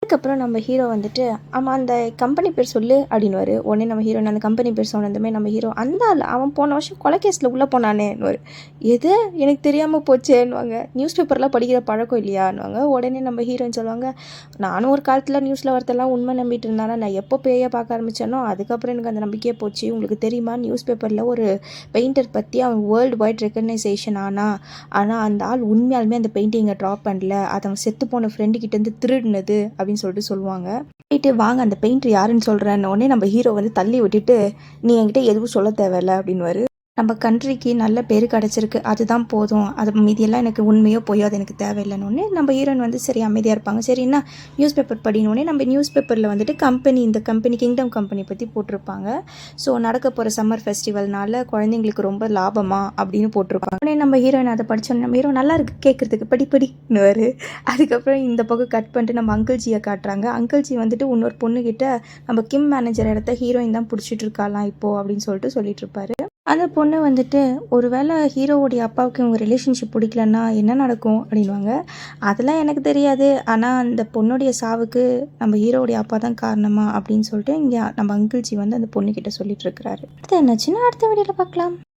அதுக்கப்புறம் நம்ம ஹீரோ வந்துட்டு ஆமாம் அந்த கம்பெனி பேர் சொல்லு அப்படின்னுவார். உடனே நம்ம ஹீரோ அந்த கம்பெனி பேர் சொன்னதுமே நம்ம ஹீரோ அந்த ஆள் அவன் போன வருஷம் கொலை கேஸில் உள்ளே போனானேன்னுவார். எது எனக்கு தெரியாமல் போச்சேன்னுவாங்க. நியூஸ் பேப்பர்லாம் படிக்கிற பழக்கம் இல்லையான்னுவாங்க. உடனே நம்ம ஹீரோன்னு சொல்லுவாங்க, நானும் ஒரு காலத்தில் நியூஸில் வரதெல்லாம் உண்மை நம்பிட்டு இருந்தானா நான் எப்போ பேயை பார்க்க ஆரம்பித்தேனோ அதுக்கப்புறம் எனக்கு அந்த நம்பிக்கையே போச்சு. உங்களுக்கு தெரியுமா நியூஸ் பேப்பரில் ஒரு பெயிண்டர் பற்றி அவன் வேர்ல்டு வைட் ரெக்கக்னைசேஷன் ஆனால் அந்த ஆள் உண்மையாலுமே அந்த பெயிண்டிங்கை ட்ரா பண்ணல, அதை அவன் செத்து போன ஃப்ரெண்டுக்கிட்டேருந்து திருடினது அப்படின்னு சொல்லிட்டு சொல்லுவாங்க. போயிட்டு வாங்க அந்த பெயிண்டர் யாருன்னு சொல்கிறேன்னு உடனே நம்ம ஹீரோ வந்து தள்ளி விட்டுட்டு நீ என்கிட்ட எதுவும் சொல்ல தேவையில்ல அப்படின்வாரு. நம்ம கண்ட்ரிக்கு நல்ல பேர் கிடச்சிருக்கு அதுதான் போதும், அது மீதியெல்லாம் எனக்கு உண்மையோ போயோ அது எனக்கு தேவையில்லைன்னு நம்ம ஹீரோயின் வந்து சரி அமைதியாக இருப்பாங்க. சரின்னா நியூஸ் பேப்பர் படினோடனே நம்ம நியூஸ் பேப்பரில் வந்துட்டு இந்த கம்பெனி கிங்டம் கம்பெனி பற்றி போட்டிருப்பாங்க. ஸோ நடக்க போகிற சம்மர் ஃபெஸ்டிவல்னால குழந்தைங்களுக்கு ரொம்ப லாபமா அப்படின்னு போட்டிருப்பாங்க. உடனே நம்ம ஹீரோயின் அதை படித்தோன்னே நம்ம ஹீரோ நல்லா இருக்குது கேட்குறதுக்கு படின்னுவார். அதுக்கப்புறம் இந்த பக்கம் கட் பண்ணிட்டு நம்ம அங்கிள்ஜியை காட்டுறாங்க. அங்கிள்ஜி வந்துட்டு இன்னொரு பொண்ணுக்கிட்ட நம்ம கிம் மேனேஜர் இடத்த ஹீரோயின் தான் பிடிச்சிட்டு இருக்காலாம் இப்போது அப்படின்னு சொல்லிட்டு இருப்பாரு. அந்த பொண்ணு வந்துட்டு ஒரு வேளை ஹீரோவுடைய அப்பாவுக்கு இவங்க ரிலேஷன்ஷிப் பிடிக்கலன்னா என்ன நடக்கும் அப்படின்வாங்க. அதெல்லாம் எனக்கு தெரியாது, ஆனால் அந்த பொண்ணுடைய சாவுக்கு நம்ம ஹீரோவுடைய அப்பா தான் காரணமா அப்படின்னு சொல்லிட்டு இங்கே நம்ம அங்கிள்ஜி வந்து அந்த பொண்ணுக்கிட்ட சொல்லிட்டு இருக்கிறாரு. அடுத்து என்னாச்சுன்னா அடுத்த வீடியோவில் பார்க்கலாம்.